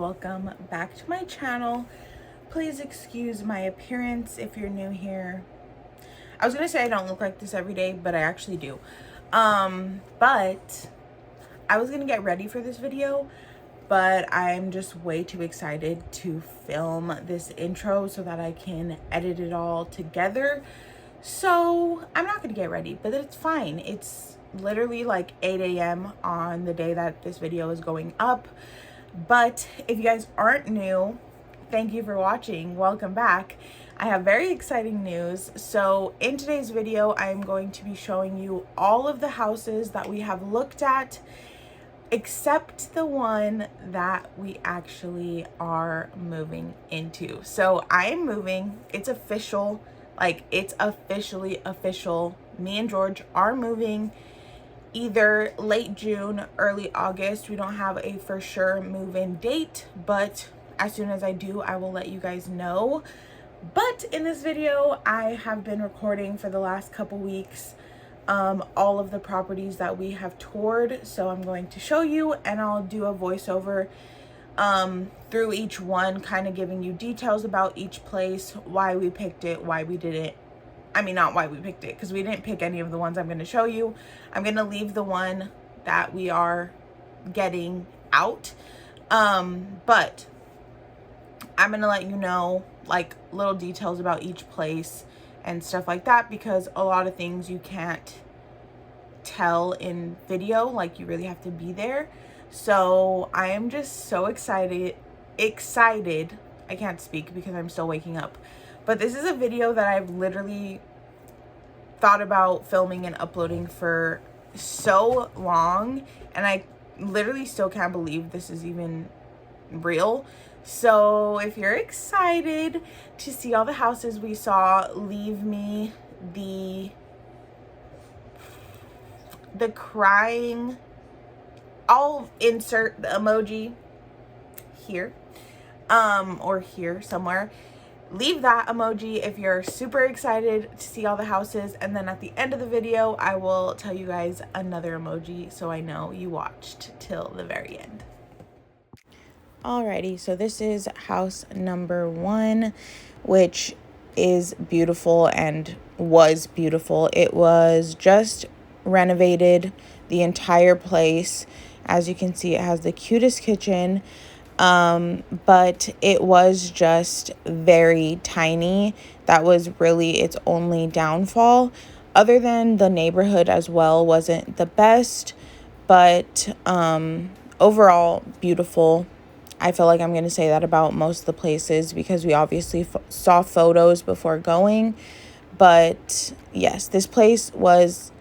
welcome back to my channel. Please excuse my appearance if you're new here. I was gonna say I don't look like this every day, but I actually do. But I was gonna get ready for this video, but I'm just way too excited to film this intro so that I can edit it all together. So I'm not gonna get ready, but it's fine. It's literally like 8 a.m. on the day that this video is going up. But if you guys aren't new, thank you for watching. Welcome back. I have very exciting news. So in today's video, I'm going to be showing you all of the houses that we have looked at, except the one that we actually are moving into. So I'm moving. It's official. Like, it's officially official. Me and George are moving either late June, early August. We don't have a for sure move-in date, but as soon as I do, I will let you guys know. But in this video, I have been recording for the last couple weeks all of the properties that we have toured. So I'm going to show you, and I'll do a voiceover through each one, kind of giving you details about each place, why we picked it, why we didn't. I mean, not why we picked it, because we didn't pick any of the ones I'm going to show you. I'm going to leave the one that we are getting out. But I'm going to let you know, like, little details about each place and stuff like that, because a lot of things you can't tell in video. Like, you really have to be there. So I am just so excited. I can't speak because I'm still waking up. But this is a video that I've literally thought about filming and uploading for so long, and I literally still can't believe this is even real. So if you're excited to see all the houses we saw, leave me the crying. I'll insert the emoji here, or here somewhere. Leave that emoji if you're super excited to see all the houses, and then at the end of the video I will tell you guys another emoji so I know you watched till the very end. Alrighty, so this is house number 1, which is beautiful and was beautiful. It was just renovated, the entire place. As you can see, it has the cutest kitchen. But it was just very tiny. That was really its only downfall. Other than the neighborhood as well wasn't the best, but overall beautiful. I feel like I'm going to say that about most of the places because we obviously saw photos before going. But yes, this place was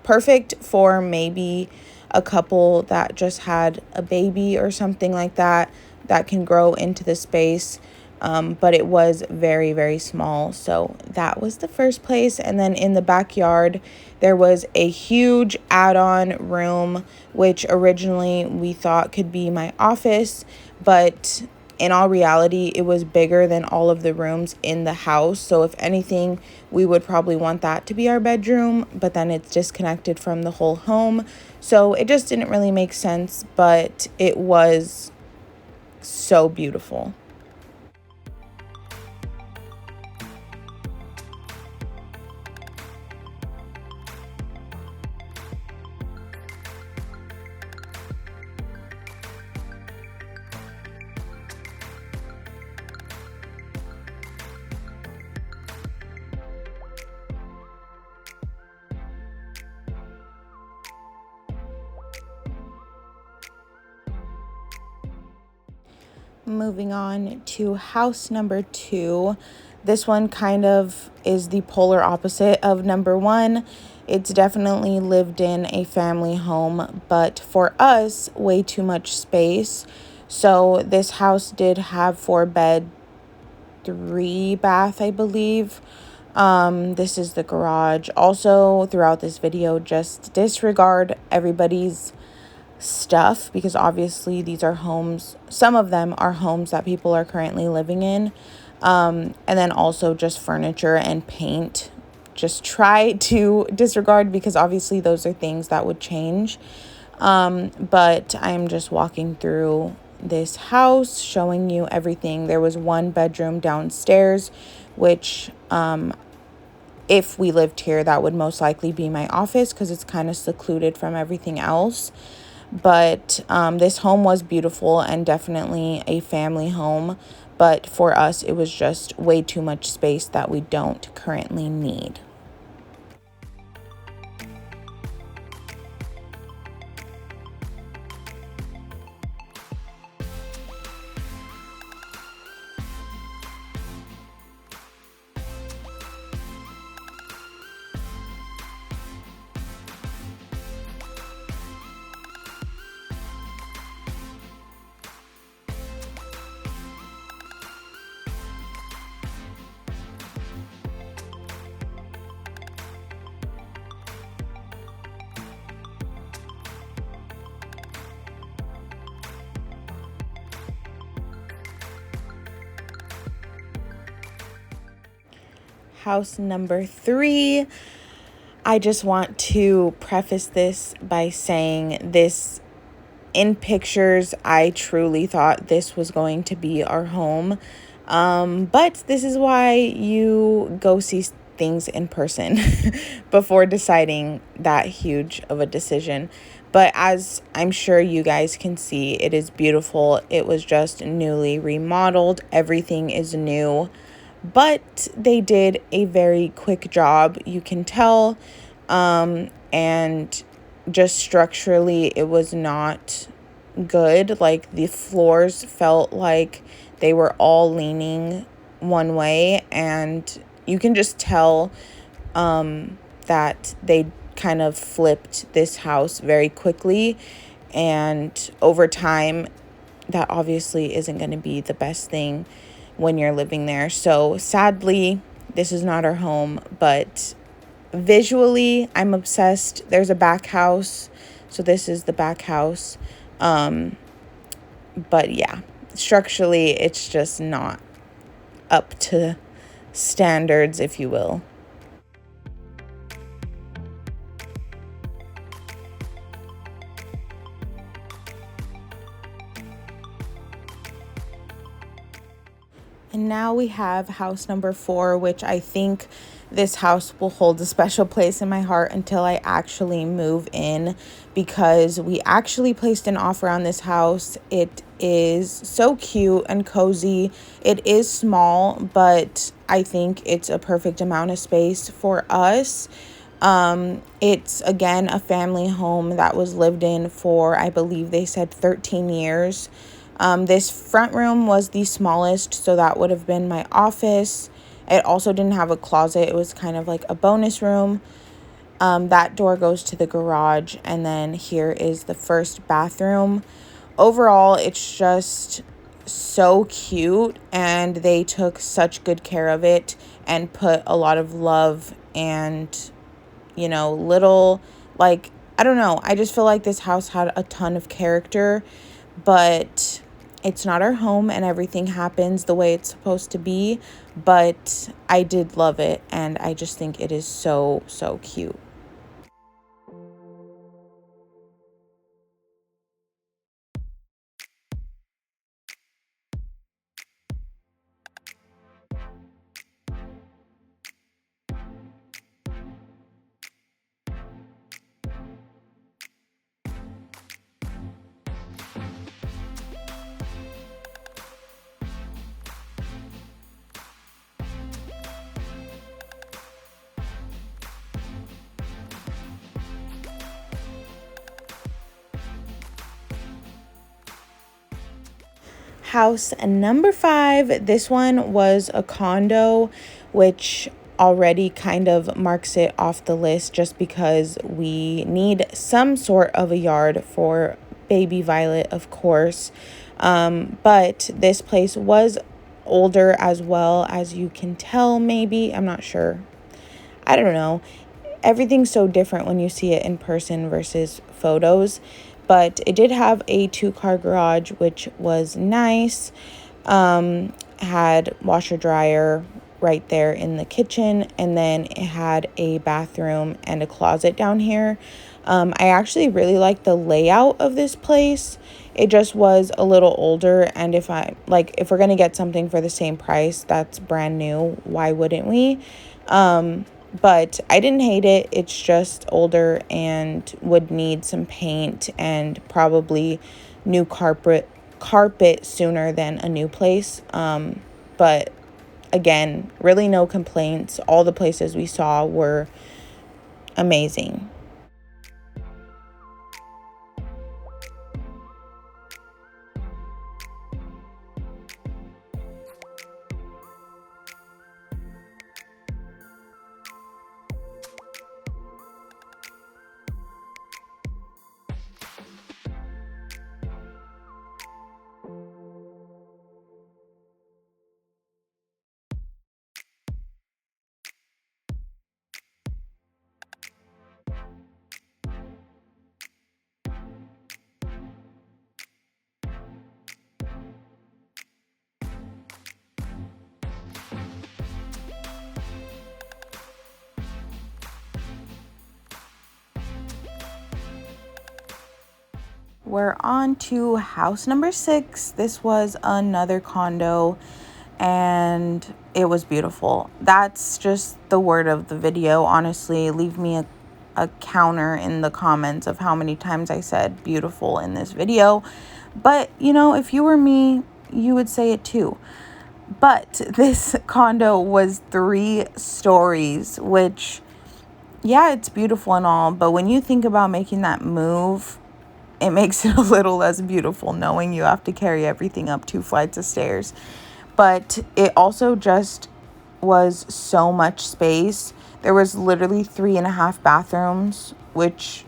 perfect for maybe a couple that just had a baby or something like that can grow into the space. But it was very, very small. So that was the first place. And then in the backyard, there was a huge add-on room, which originally we thought could be my office. But in all reality, it was bigger than all of the rooms in the house. So if anything, we would probably want that to be our bedroom, but then it's disconnected from the whole home. So it just didn't really make sense, but it was so beautiful. Moving on to house number 2. This one kind of is the polar opposite of number 1. It's definitely lived in a family home, but for us, way too much space. So this house did have 4-bed, 3-bath, I believe. This is the garage. Also, throughout this video, just disregard everybody's stuff because obviously these are homes. Some of them are homes that people are currently living in. And then also just furniture and paint. Just try to disregard because obviously those are things that would change. But I'm just walking through this house, showing you everything. There was one bedroom downstairs, which if we lived here, that would most likely be my office because it's kind of secluded from everything else. But this home was beautiful and definitely a family home. But for us, it was just way too much space that we don't currently need. House number 3. I just want to preface this by saying this, in pictures, I truly thought this was going to be our home. But this is why you go see things in person before deciding that huge of a decision. But as I'm sure you guys can see, it is beautiful. It was just newly remodeled. Everything is new. But they did a very quick job, you can tell. And just structurally, it was not good. Like, the floors felt like they were all leaning one way, and you can just tell that they kind of flipped this house very quickly, and over time, that obviously isn't going to be the best thing when you're living there. So sadly, this is not our home, but visually, I'm obsessed. There's a back house, so this is the back house. But yeah, structurally, it's just not up to standards, if you will. And now we have house number 4, which I think this house will hold a special place in my heart until I actually move in, because we actually placed an offer on this house. It is so cute and cozy. It is small, but I think it's a perfect amount of space for us. It's again a family home that was lived in for, I believe they said 13 years. This front room was the smallest, so that would have been my office. It also didn't have a closet. It was kind of like a bonus room. That door goes to the garage, and then here is the first bathroom. Overall, it's just so cute, and they took such good care of it and put a lot of love and, little, like, I don't know. I just feel like this house had a ton of character, but it's not our home and everything happens the way it's supposed to be, but I did love it, and I just think it is so, so cute. House number 5, this one was a condo, which already kind of marks it off the list just because we need some sort of a yard for baby Violet, of course. But this place was older as well, as you can tell, maybe. I'm not sure. I don't know. Everything's so different when you see it in person versus photos. But it did have a 2-car garage, which was nice. Had washer dryer right there in the kitchen, and then it had a bathroom and a closet down here. I actually really like the layout of this place. It just was a little older, and if we're gonna get something for the same price that's brand new, why wouldn't we? But I didn't hate it. It's just older and would need some paint and probably new carpet sooner than a new place. But again, really no complaints. All the places we saw were amazing. We're on to house number 6. This was another condo and it was beautiful. That's just the word of the video. Honestly, leave me a counter in the comments of how many times I said beautiful in this video. But, if you were me, you would say it too. But this condo was 3 stories, which, yeah, it's beautiful and all. But when you think about making that move, it makes it a little less beautiful knowing you have to carry everything up 2 flights of stairs. But it also just was so much space. There was literally 3.5 bathrooms, which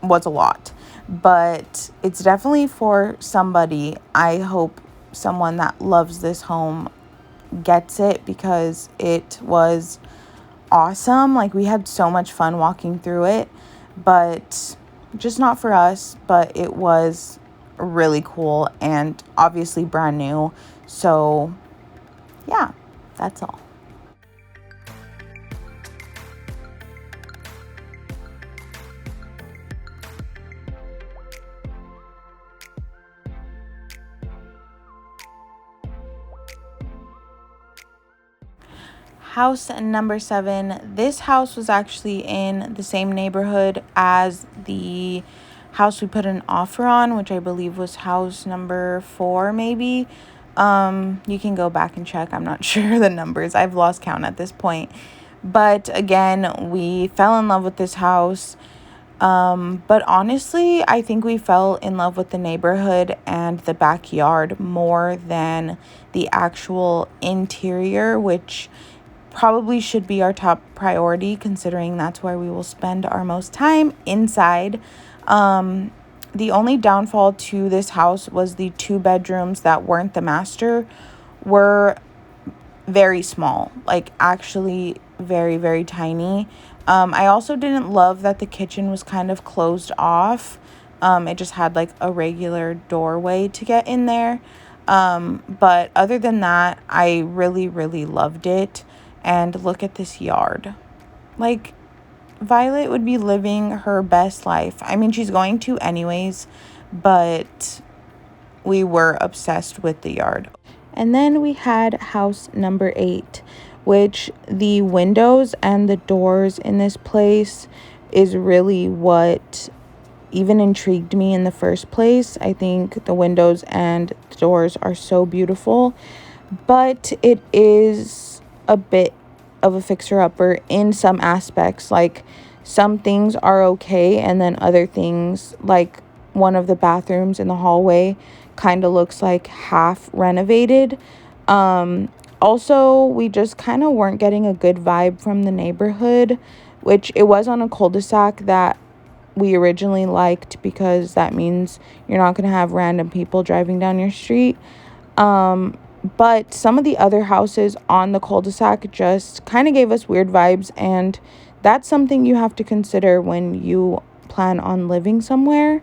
was a lot. But it's definitely for somebody. I hope someone that loves this home gets it because it was awesome. Like, we had so much fun walking through it, but just not for us. But it was really cool and obviously brand new. So yeah, that's all. House number 7. This house was actually in the same neighborhood as the house we put an offer on, which I believe was house number 4, maybe. You can go back and check. I'm not sure the numbers. I've lost count at this point. But again, we fell in love with this house. But honestly, I think we fell in love with the neighborhood and the backyard more than the actual interior, which probably should be our top priority considering that's where we will spend our most time inside. The only downfall to this house was the 2 bedrooms that weren't the master were very small, like actually very, very tiny. I also didn't love that the kitchen was kind of closed off. It just had like a regular doorway to get in there. But other than that, I really, really loved it. And look at this yard. Like, Violet would be living her best life. I mean, she's going to anyways, but we were obsessed with the yard. And then we had house number 8, which the windows and the doors in this place is really what even intrigued me in the first place. I think the windows and the doors are so beautiful, but it is a bit of a fixer-upper in some aspects. Like, some things are okay, and then other things, like one of the bathrooms in the hallway kind of looks like half renovated. Also, we just kind of weren't getting a good vibe from the neighborhood, which it was on a cul-de-sac that we originally liked because that means you're not going to have random people driving down your street. But some of the other houses on the cul-de-sac just kind of gave us weird vibes, and that's something you have to consider when you plan on living somewhere.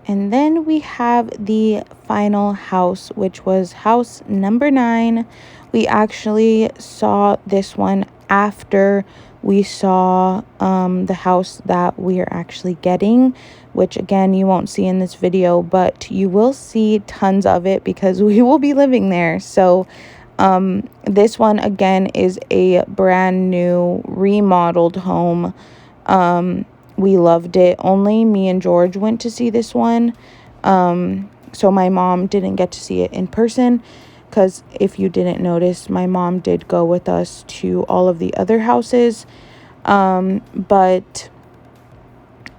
And then we have the final house, which was house number 9. We actually saw this one after we saw the house that we are actually getting, which again you won't see in this video, but you will see tons of it because we will be living there. So this one again is a brand new remodeled home. We loved it. Only me and George went to see this one. So my mom didn't get to see it in person, because if you didn't notice, my mom did go with us to all of the other houses. But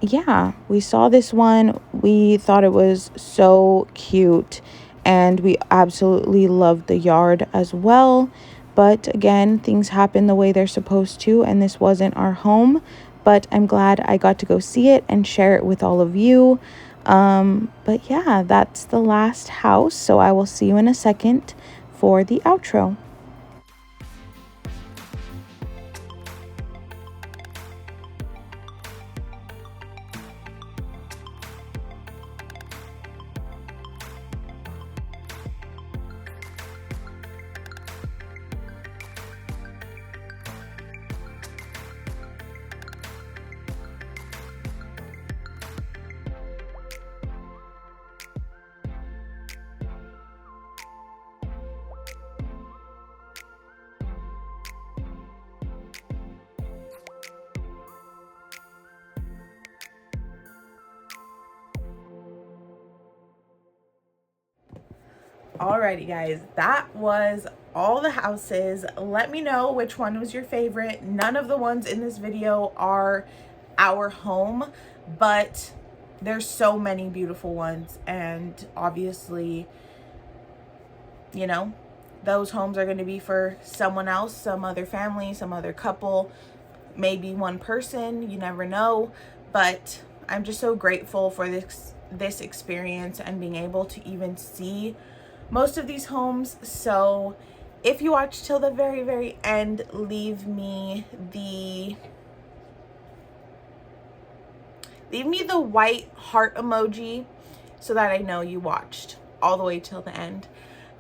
yeah, we saw this one. We thought it was so cute, and we absolutely loved the yard as well. But again, things happen the way they're supposed to, and this wasn't our home. But I'm glad I got to go see it and share it with all of you. But yeah, that's the last house. So I will see you in a second for the outro. Alrighty guys, that was all the houses. Let me know which one was your favorite. None of the ones in this video are our home, but there's so many beautiful ones, and obviously, you know, those homes are going to be for someone else, some other family, some other couple, maybe one person, you never know. But I'm just so grateful for this experience and being able to even see most of these homes. So if you watch till the very end, leave me the white heart emoji so that I know you watched all the way till the end.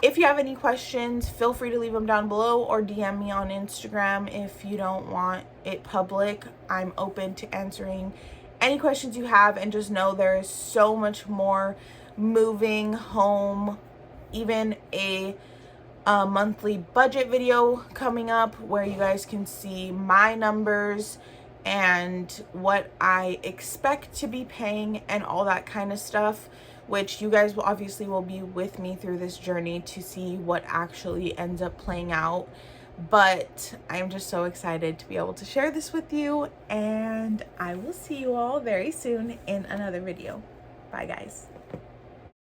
If you have any questions, feel free to leave them down below or DM me on Instagram if you don't want it public. I'm open to answering any questions you have, and just know there is so much more moving home, even a monthly budget video coming up where you guys can see my numbers and what I expect to be paying and all that kind of stuff, which you guys will obviously be with me through this journey to see what actually ends up playing out. But I'm just so excited to be able to share this with you, and I will see you all very soon in another video. Bye guys.